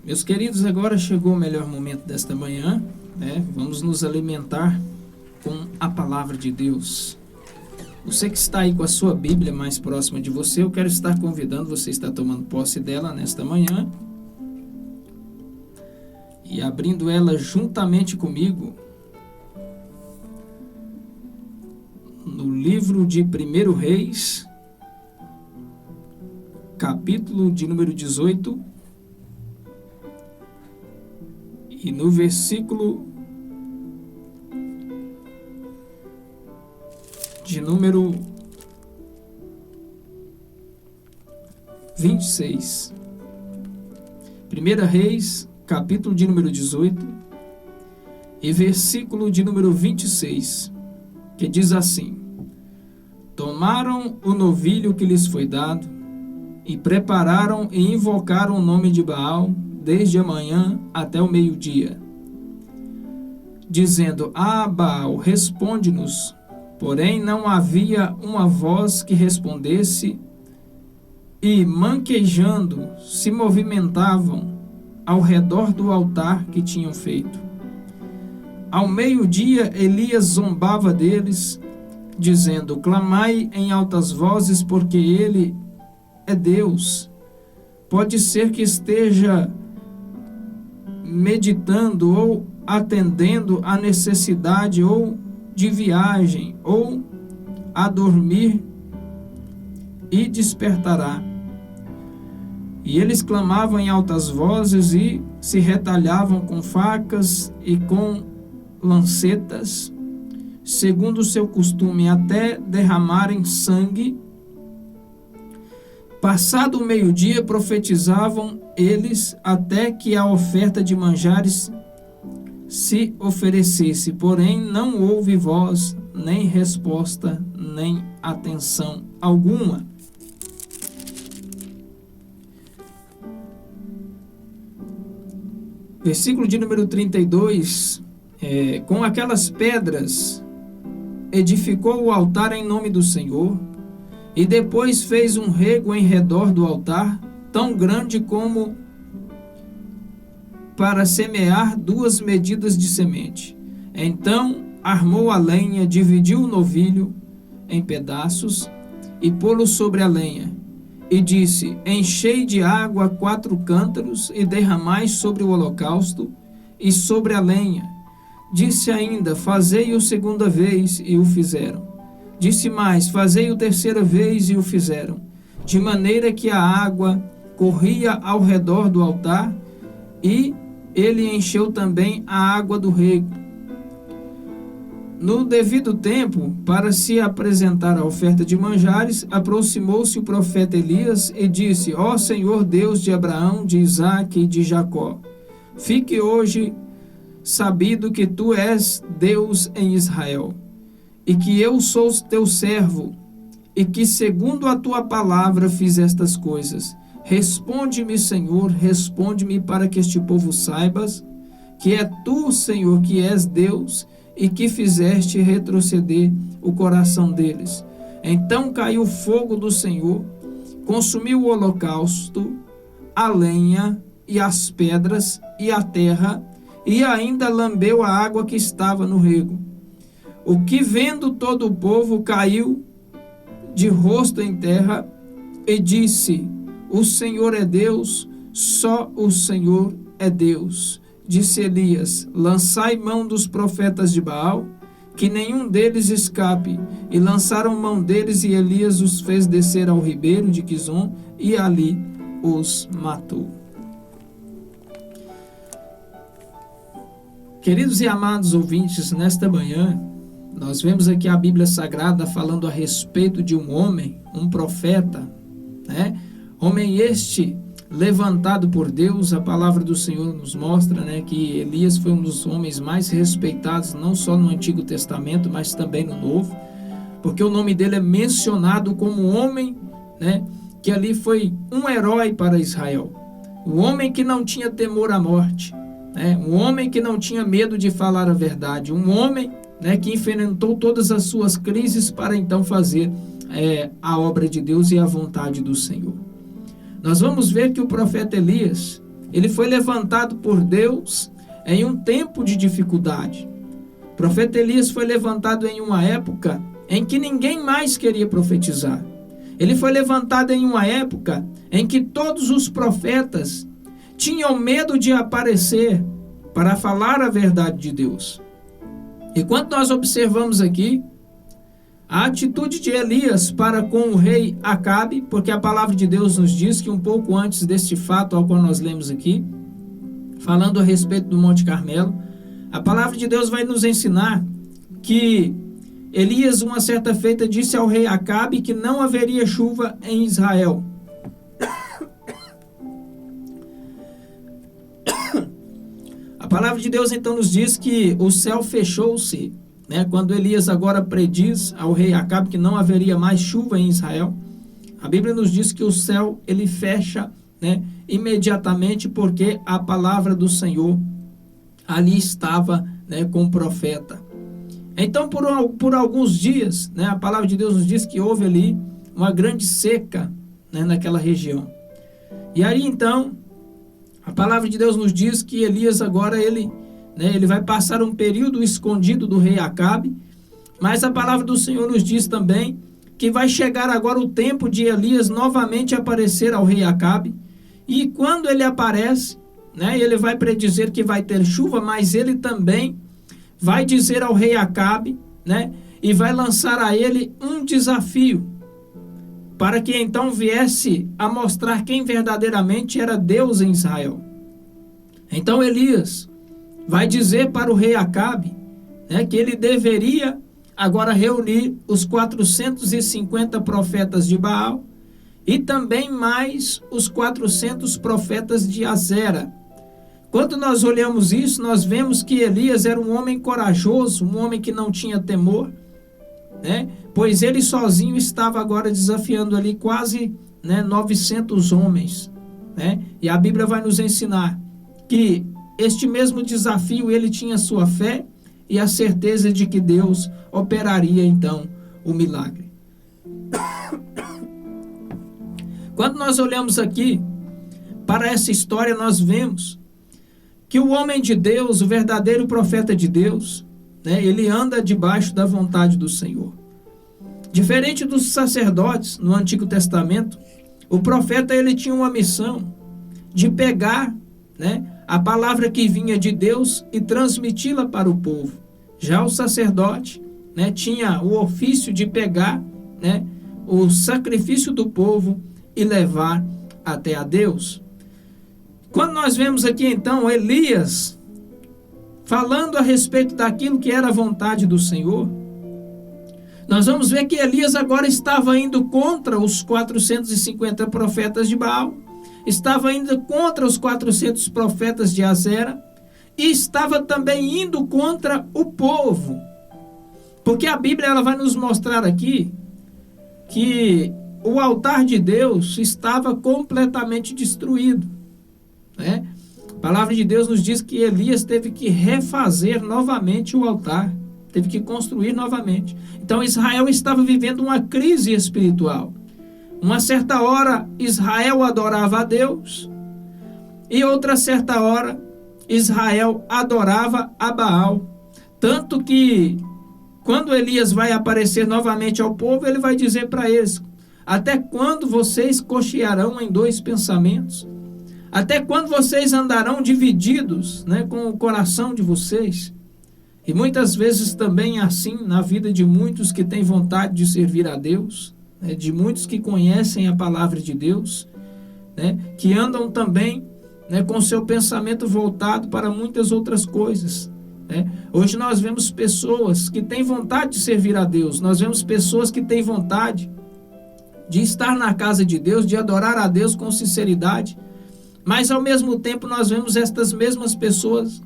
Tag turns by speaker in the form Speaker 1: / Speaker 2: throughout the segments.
Speaker 1: Meus queridos, agora chegou o melhor momento desta manhã, né? Vamos nos alimentar com a palavra de Deus. Você que está aí com a sua Bíblia mais próxima de você, eu quero estar convidando você a estar tomando posse dela nesta manhã e abrindo ela juntamente comigo no livro de 1 Reis, capítulo de número 18, e no versículo de número 26. 1 Reis, capítulo de número 18, e versículo de número 26, que diz assim: Tomaram o novilho que lhes foi dado, e prepararam e invocaram o nome de Baal, desde a manhã até o meio-dia, dizendo: Baal, responde-nos. Porém não havia uma voz que respondesse, e manquejando se movimentavam ao redor do altar que tinham feito. Ao meio-dia Elias zombava deles, dizendo: Clamai em altas vozes, porque ele é Deus. Pode ser que esteja meditando ou atendendo à necessidade, ou de viagem, ou a dormir, e despertará. E eles clamavam em altas vozes e se retalhavam com facas e com lancetas, segundo o seu costume, até derramarem sangue. Passado o meio-dia, profetizavam eles até que a oferta de manjares se oferecesse, porém não houve voz, nem resposta, nem atenção alguma. Versículo de número 32, com aquelas pedras edificou o altar em nome do Senhor, e depois fez um rego em redor do altar, tão grande como para semear 2 medidas de semente. Então armou a lenha, dividiu o novilho em pedaços e pô-lo sobre a lenha. E disse: Enchei de água 4 cântaros e derramai sobre o holocausto e sobre a lenha. Disse ainda: Fazei-o segunda vez, e o fizeram. Disse mais: Fazei-o terceira vez, e o fizeram. De maneira que a água corria ao redor do altar, e ele encheu também a água do rego. No devido tempo, para se apresentar a oferta de manjares, aproximou-se o profeta Elias e disse: Ó Senhor Deus de Abraão, de Isaque e de Jacó, fique hoje sabido que tu és Deus em Israel, e que eu sou teu servo, e que segundo a tua palavra fiz estas coisas. Responde-me, Senhor, responde-me, para que este povo saibas que é tu, Senhor, que és Deus, e que fizeste retroceder o coração deles. Então caiu o fogo do Senhor, consumiu o holocausto, a lenha e as pedras e a terra, e ainda lambeu a água que estava no rego. O que, vendo todo o povo, caiu de rosto em terra e disse: O Senhor é Deus, só o Senhor é Deus. Disse Elias: Lançai mão dos profetas de Baal, que nenhum deles escape. E lançaram mão deles, e Elias os fez descer ao ribeiro de Quizon, e ali os matou. Queridos e amados ouvintes, nesta manhã, nós vemos aqui a Bíblia Sagrada falando a respeito de um homem, um profeta, né? Homem este levantado por Deus. A palavra do Senhor nos mostra, né, que Elias foi um dos homens mais respeitados, não só no Antigo Testamento, mas também no Novo, porque o nome dele é mencionado como um homem, né, que ali foi um herói para Israel, um homem que não tinha temor à morte, né, um homem que não tinha medo de falar a verdade, um homem, né, que enfrentou todas as suas crises para então fazer a obra de Deus e a vontade do Senhor. Nós vamos ver que o profeta Elias, ele foi levantado por Deus em um tempo de dificuldade. O profeta Elias foi levantado em uma época em que ninguém mais queria profetizar. Ele foi levantado em uma época em que todos os profetas tinham medo de aparecer para falar a verdade de Deus. E quando nós observamos aqui a atitude de Elias para com o rei Acabe, porque a palavra de Deus nos diz que um pouco antes deste fato ao qual nós lemos aqui, falando a respeito do Monte Carmelo, a palavra de Deus vai nos ensinar que Elias, uma certa feita, disse ao rei Acabe que não haveria chuva em Israel. A palavra de Deus então nos diz que o céu fechou-se, né? Quando Elias agora prediz ao rei Acabe que não haveria mais chuva em Israel, a Bíblia nos diz que o céu ele fecha, né, imediatamente, porque a palavra do Senhor ali estava, né, com o profeta. Então por alguns dias, né, a palavra de Deus nos diz que houve ali uma grande seca, né, naquela região. E aí então a palavra de Deus nos diz que Elias agora ele vai passar um período escondido do rei Acabe, mas a palavra do Senhor nos diz também que vai chegar agora o tempo de Elias novamente aparecer ao rei Acabe, e quando ele aparece, né, ele vai predizer que vai ter chuva, mas ele também vai dizer ao rei Acabe, né, e vai lançar a ele um desafio, para que então viesse a mostrar quem verdadeiramente era Deus em Israel. Então Elias vai dizer para o rei Acabe, né, que ele deveria agora reunir os 450 profetas de Baal e também mais os 400 profetas de Azera. Quando nós olhamos isso, nós vemos que Elias era um homem corajoso, um homem que não tinha temor, né, pois ele sozinho estava agora desafiando ali quase, né, 900 homens, né, e a Bíblia vai nos ensinar que este mesmo desafio ele tinha sua fé e a certeza de que Deus operaria então o milagre. Quando nós olhamos aqui para essa história, nós vemos que o homem de Deus, o verdadeiro profeta de Deus, né, ele anda debaixo da vontade do Senhor. Diferente dos sacerdotes no Antigo Testamento, o profeta ele tinha uma missão de pegar, né, a palavra que vinha de Deus e transmiti-la para o povo. Já o sacerdote, né, tinha o ofício de pegar, né, o sacrifício do povo e levar até a Deus. Quando nós vemos aqui então Elias falando a respeito daquilo que era a vontade do Senhor, nós vamos ver que Elias agora estava indo contra os 450 profetas de Baal, estava indo contra os 400 profetas de Azera e estava também indo contra o povo. Porque a Bíblia ela vai nos mostrar aqui que o altar de Deus estava completamente destruído, né? A palavra de Deus nos diz que Elias teve que refazer novamente o altar, teve que construir novamente. Então Israel estava vivendo uma crise espiritual. Uma certa hora Israel adorava a Deus e outra certa hora Israel adorava a Baal. Tanto que quando Elias vai aparecer novamente ao povo, ele vai dizer para eles: até quando vocês cochearão em dois pensamentos? Até quando vocês andarão divididos, né, com o coração de vocês? E muitas vezes também é assim na vida de muitos que têm vontade de servir a Deus, né, de muitos que conhecem a palavra de Deus, né, que andam também, né, com seu pensamento voltado para muitas outras coisas, né? Hoje nós vemos pessoas que têm vontade de servir a Deus, nós vemos pessoas que têm vontade de estar na casa de Deus, de adorar a Deus com sinceridade, mas ao mesmo tempo nós vemos estas mesmas pessoas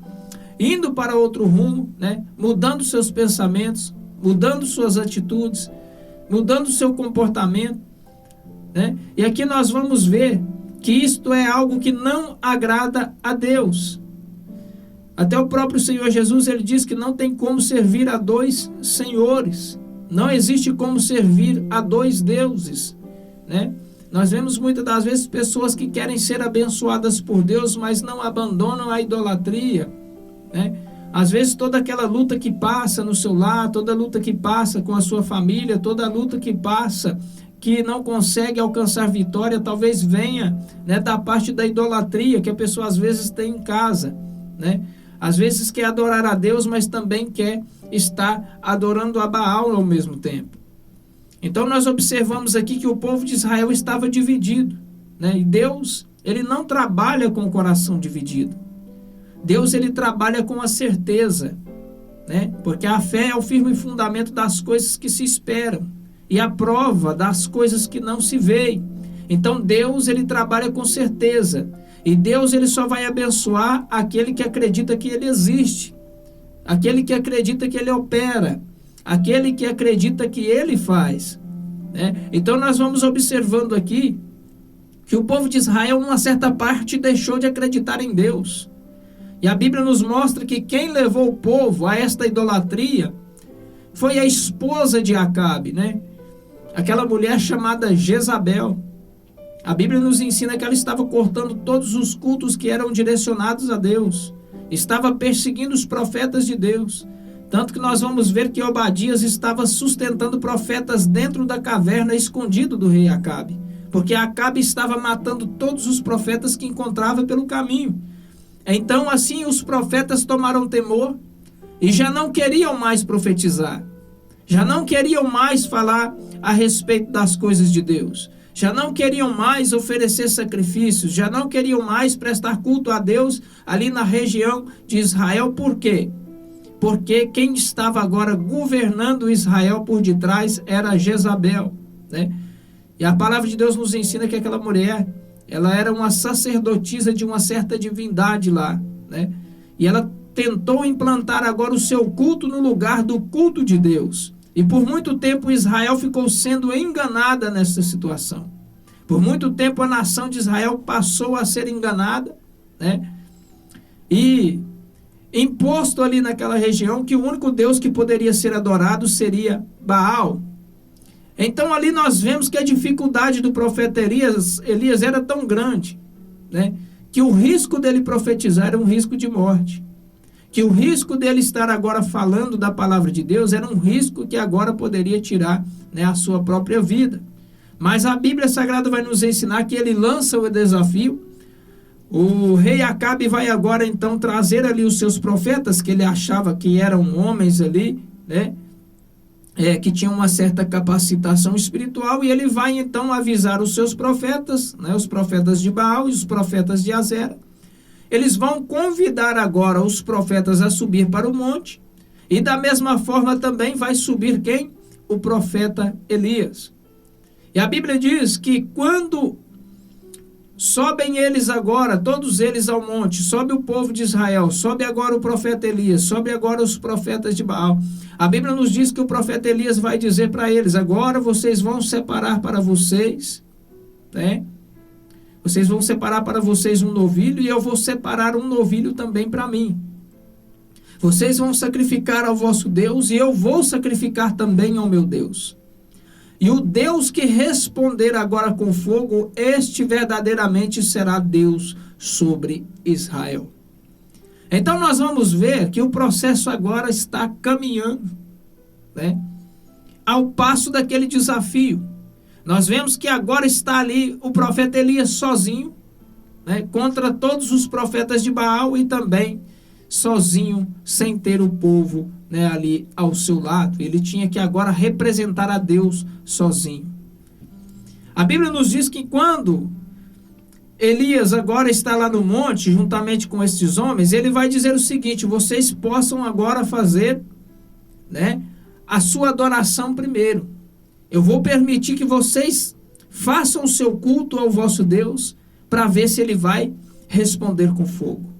Speaker 1: indo para outro rumo, né? Mudando seus pensamentos, mudando suas atitudes, mudando seu comportamento, né? E aqui nós vamos ver que isto é algo que não agrada a Deus. Até o próprio Senhor Jesus, ele diz que não tem como servir a dois senhores, não existe como servir a dois deuses, né? Nós vemos muitas das vezes pessoas que querem ser abençoadas por Deus, mas não abandonam a idolatria, né? Às vezes toda aquela luta que passa no seu lar, toda luta que passa com a sua família, toda luta que passa, que não consegue alcançar vitória, talvez venha, né, da parte da idolatria que a pessoa às vezes tem em casa, né? Às vezes quer adorar a Deus, mas também quer estar adorando a Baal ao mesmo tempo. Então nós observamos aqui que o povo de Israel estava dividido, né? E Deus, ele não trabalha com o coração dividido. Deus, ele trabalha com a certeza, né? Porque a fé é o firme fundamento das coisas que se esperam e a prova das coisas que não se veem. Então Deus, ele trabalha com certeza, e Deus, ele só vai abençoar aquele que acredita que ele existe, aquele que acredita que ele opera, aquele que acredita que ele faz, né? Então nós vamos observando aqui que o povo de Israel, numa certa parte, deixou de acreditar em Deus. E a Bíblia nos mostra que quem levou o povo a esta idolatria foi a esposa de Acabe, né? Aquela mulher chamada Jezabel. A Bíblia nos ensina que ela estava cortando todos os cultos que eram direcionados a Deus. Estava perseguindo os profetas de Deus. Tanto que nós vamos ver que Obadias estava sustentando profetas dentro da caverna, escondido do rei Acabe. Porque Acabe estava matando todos os profetas que encontrava pelo caminho. Então, assim, os profetas tomaram temor e já não queriam mais profetizar. Já não queriam mais falar a respeito das coisas de Deus. Já não queriam mais oferecer sacrifícios. Já não queriam mais prestar culto a Deus ali na região de Israel. Por quê? Porque quem estava agora governando Israel por detrás era Jezabel, né? E a palavra de Deus nos ensina que aquela mulher, ela era uma sacerdotisa de uma certa divindade lá, né? E ela tentou implantar agora o seu culto no lugar do culto de Deus. E por muito tempo Israel ficou sendo enganada nessa situação. Por muito tempo a nação de Israel passou a ser enganada, né? E imposto ali naquela região que o único Deus que poderia ser adorado seria Baal. Então ali nós vemos que a dificuldade do profeta Elias era tão grande, né, que o risco dele profetizar era um risco de morte. Que o risco dele estar agora falando da palavra de Deus era um risco que agora poderia tirar, né, a sua própria vida. Mas a Bíblia Sagrada vai nos ensinar que ele lança o desafio. O rei Acabe vai agora então trazer ali os seus profetas, que ele achava que eram homens ali, né, que tinham uma certa capacitação espiritual, e ele vai então avisar os seus profetas, né, os profetas de Baal e os profetas de Azera. Eles vão convidar agora os profetas a subir para o monte, e da mesma forma também vai subir quem? O profeta Elias. E a Bíblia diz que quando sobem eles agora, todos eles ao monte, sobe o povo de Israel, sobe agora o profeta Elias, sobe agora os profetas de Baal. A Bíblia nos diz que o profeta Elias vai dizer para eles: agora vocês vão separar para vocês, né? Vocês vão separar para vocês um novilho, e eu vou separar um novilho também para mim. Vocês vão sacrificar ao vosso Deus, e eu vou sacrificar também ao meu Deus. E o Deus que responder agora com fogo, este verdadeiramente será Deus sobre Israel. Então nós vamos ver que o processo agora está caminhando, né, ao passo daquele desafio. Nós vemos que agora está ali o profeta Elias sozinho, né, contra todos os profetas de Baal, e também sozinho, sem ter o povo, né, ali ao seu lado. Ele tinha que agora representar a Deus sozinho. A Bíblia nos diz que quando Elias agora está lá no monte, juntamente com estes homens, ele vai dizer o seguinte: vocês possam agora fazer, né, a sua adoração primeiro. Eu vou permitir que vocês façam o seu culto ao vosso Deus, para ver se ele vai responder com fogo.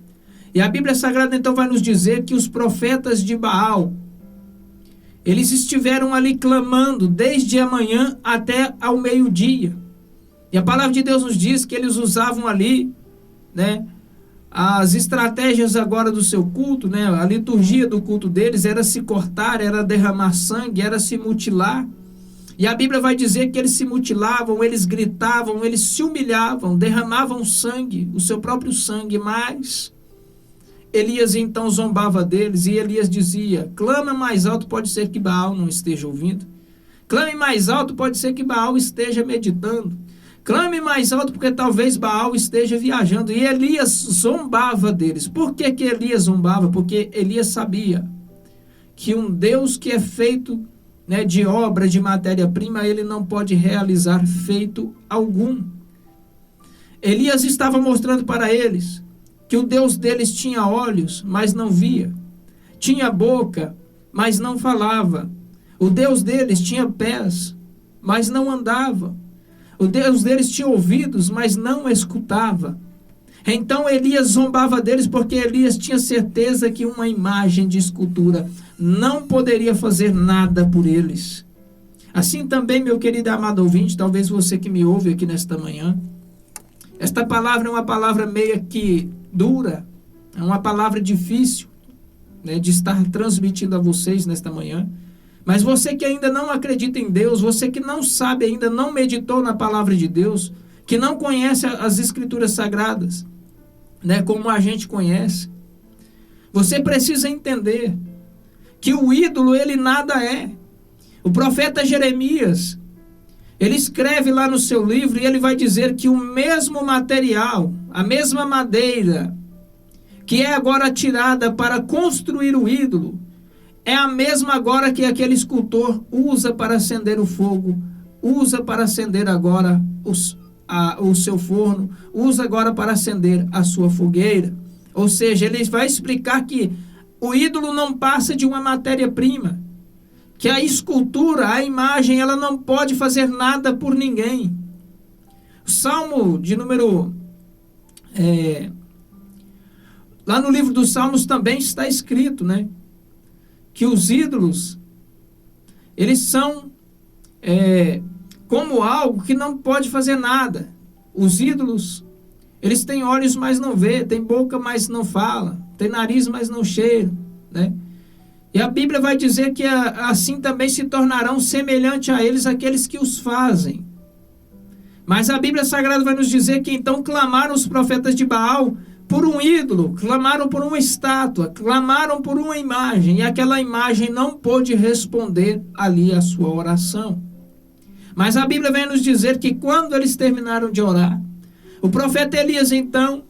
Speaker 1: E a Bíblia Sagrada então vai nos dizer que os profetas de Baal, eles estiveram ali clamando desde a manhã até ao meio-dia. E a palavra de Deus nos diz que eles usavam ali, né, as estratégias agora do seu culto, né, a liturgia do culto deles era se cortar, era derramar sangue, era se mutilar. E a Bíblia vai dizer que eles se mutilavam, eles gritavam, eles se humilhavam, derramavam sangue, o seu próprio sangue, mas Elias então zombava deles, e Elias dizia: clama mais alto, pode ser que Baal não esteja ouvindo. Clame mais alto, pode ser que Baal esteja meditando. Clame mais alto, porque talvez Baal esteja viajando. E Elias zombava deles. Por que que Elias zombava? Porque Elias sabia que um Deus que é feito, né, de obra, de matéria-prima, ele não pode realizar feito algum. Elias estava mostrando para eles que o Deus deles tinha olhos, mas não via. Tinha boca, mas não falava. O Deus deles tinha pés, mas não andava. O Deus deles tinha ouvidos, mas não escutava. Então Elias zombava deles, porque Elias tinha certeza que uma imagem de escultura não poderia fazer nada por eles. Assim também, meu querido e amado ouvinte, talvez você que me ouve aqui nesta manhã, esta palavra é uma palavra meio que dura, é uma palavra difícil, né, de estar transmitindo a vocês nesta manhã. Mas você que ainda não acredita em Deus, você que não sabe ainda, não meditou na palavra de Deus, que não conhece as Escrituras Sagradas, né, como a gente conhece, você precisa entender que o ídolo, ele nada é. O profeta Jeremias, ele escreve lá no seu livro, e ele vai dizer que o mesmo material, a mesma madeira, que é agora tirada para construir o ídolo, é a mesma agora que aquele escultor usa para acender o fogo, usa para acender agora o seu forno, usa agora para acender a sua fogueira. Ou seja, ele vai explicar que o ídolo não passa de uma matéria-prima, que a escultura, a imagem, ela não pode fazer nada por ninguém. O Salmo de número... lá no livro dos Salmos também está escrito, né, que os ídolos, eles são como algo que não pode fazer nada. Os ídolos, eles têm olhos, mas não vê, têm boca, mas não fala, tem nariz, mas não cheira, né? E a Bíblia vai dizer que assim também se tornarão semelhantes a eles aqueles que os fazem. Mas a Bíblia Sagrada vai nos dizer que então clamaram os profetas de Baal por um ídolo, clamaram por uma estátua, clamaram por uma imagem, e aquela imagem não pôde responder ali a sua oração. Mas a Bíblia vem nos dizer que quando eles terminaram de orar, o profeta Elias então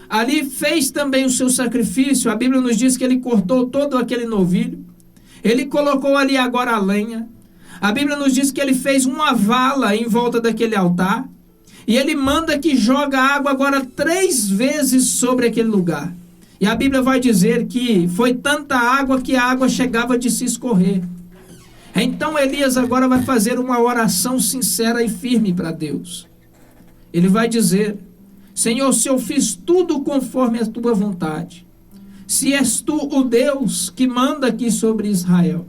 Speaker 1: ali fez também o seu sacrifício. A Bíblia nos diz que ele cortou todo aquele novilho, ele colocou ali agora a lenha. A Bíblia nos diz que ele fez uma vala em volta daquele altar, e ele manda que joga água agora 3 vezes sobre aquele lugar. E a Bíblia vai dizer que foi tanta água que a água chegava de se escorrer. Então Elias agora vai fazer uma oração sincera e firme para Deus. Ele vai dizer: Senhor, se eu fiz tudo conforme a tua vontade, se és tu o Deus que manda aqui sobre Israel,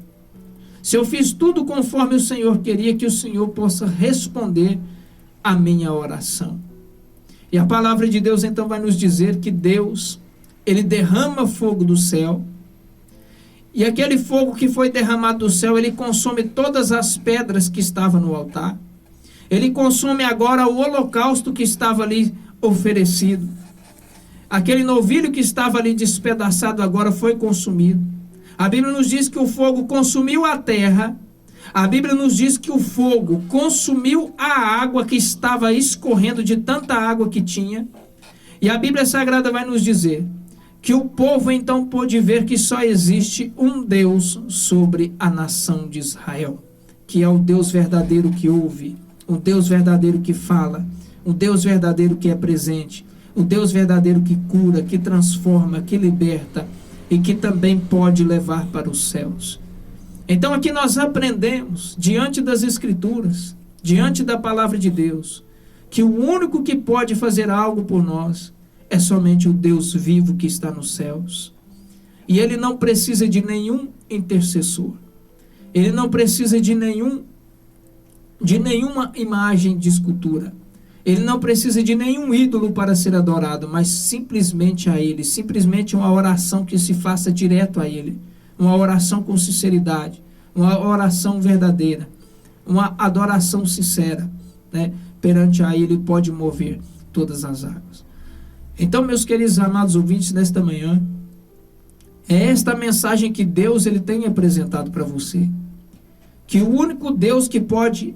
Speaker 1: se eu fiz tudo conforme o Senhor queria, que o Senhor possa responder a minha oração. E a palavra de Deus então vai nos dizer que Deus, ele derrama fogo do céu, e aquele fogo que foi derramado do céu, ele consome todas as pedras que estavam no altar, ele consome agora o holocausto que estava ali oferecido, aquele novilho que estava ali despedaçado agora foi consumido. A Bíblia nos diz que o fogo consumiu a terra. A Bíblia nos diz que o fogo consumiu a água que estava escorrendo de tanta água que tinha. E a Bíblia Sagrada vai nos dizer que o povo então pôde ver que só existe um Deus sobre a nação de Israel, que é o Deus verdadeiro que ouve, o Deus verdadeiro que fala, o Deus verdadeiro que é presente, o Deus verdadeiro que cura, que transforma, que liberta e que também pode levar para os céus. Então aqui nós aprendemos, diante das Escrituras, diante da palavra de Deus, que o único que pode fazer algo por nós é somente o Deus vivo que está nos céus. E ele não precisa de nenhum intercessor. Ele não precisa de nenhuma imagem de escultura. Ele não precisa de nenhum ídolo para ser adorado, mas simplesmente a ele, simplesmente uma oração que se faça direto a ele. Uma oração com sinceridade, uma oração verdadeira. uma adoração sincera, né? Perante a Ele pode mover todas as águas. Então, meus queridos amados ouvintes, nesta manhã, é esta mensagem que Deus ele tem apresentado para você. Que o único Deus que pode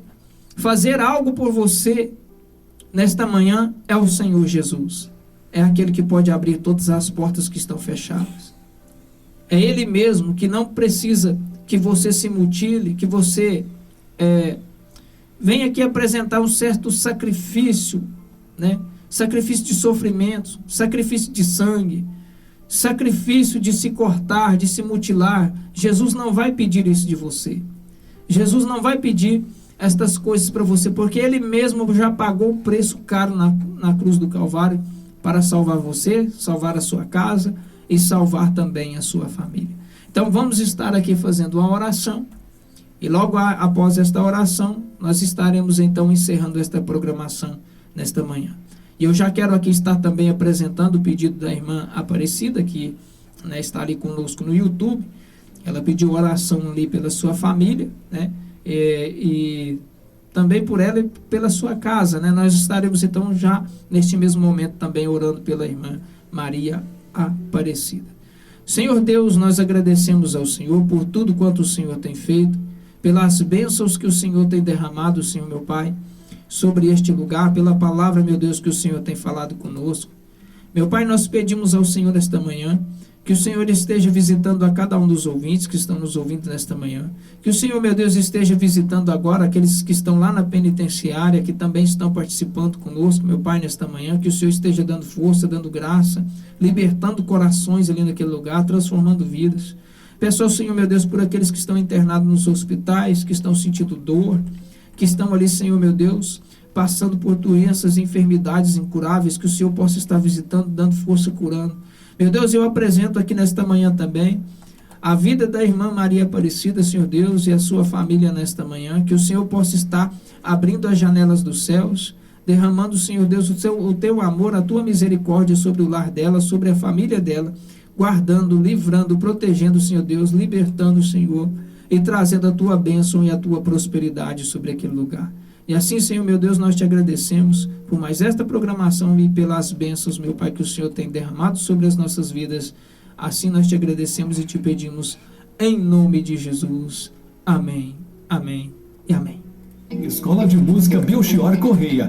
Speaker 1: fazer algo por você nesta manhã é o Senhor Jesus. É aquele que pode abrir todas as portas que estão fechadas. É Ele mesmo que não precisa que você se mutile, que você venha aqui apresentar um certo sacrifício, né? Sacrifício de sofrimento, sacrifício de sangue, sacrifício de se cortar, de se mutilar. Jesus não vai pedir isso de você. Jesus não vai pedir estas coisas para você, porque Ele mesmo já pagou o preço caro na cruz do Calvário para salvar você, salvar a sua casa e salvar também a sua família. Então vamos estar aqui fazendo uma oração e logo após esta oração nós estaremos então encerrando esta programação nesta manhã. E eu já quero aqui estar também apresentando o pedido da irmã Aparecida, que né, está ali conosco no YouTube. Ela pediu oração ali pela sua família, né? E também por ela e pela sua casa, né? Nós estaremos então já neste mesmo momento também orando pela irmã Maria Aparecida. Senhor Deus, nós agradecemos ao Senhor por tudo quanto o Senhor tem feito, pelas bênçãos que o Senhor tem derramado, Senhor meu Pai, sobre este lugar, pela palavra, meu Deus, que o Senhor tem falado conosco. Meu Pai, nós pedimos ao Senhor esta manhã, que o Senhor esteja visitando a cada um dos ouvintes que estão nos ouvindo nesta manhã, que o Senhor, meu Deus, esteja visitando agora aqueles que estão lá na penitenciária, que também estão participando conosco, meu Pai, nesta manhã, que o Senhor esteja dando força, dando graça, libertando corações ali naquele lugar, transformando vidas. Peço ao Senhor, meu Deus, por aqueles que estão internados nos hospitais, que estão sentindo dor, que estão ali, Senhor, meu Deus, passando por doenças e enfermidades incuráveis, que o Senhor possa estar visitando, dando força, curando. Meu Deus, eu apresento aqui nesta manhã também a vida da irmã Maria Aparecida, Senhor Deus, e a sua família nesta manhã, que o Senhor possa estar abrindo as janelas dos céus, derramando, Senhor Deus, o teu amor, a tua misericórdia sobre o lar dela, sobre a família dela, guardando, livrando, protegendo, Senhor Deus, libertando, Senhor, e trazendo a tua bênção e a tua prosperidade sobre aquele lugar. E assim, Senhor, meu Deus, nós te agradecemos por mais esta programação e pelas bênçãos, meu Pai, que o Senhor tem derramado sobre as nossas vidas. Assim nós te agradecemos e te pedimos em nome de Jesus. Amém, amém e amém.
Speaker 2: Escola de Música Belchior Correia.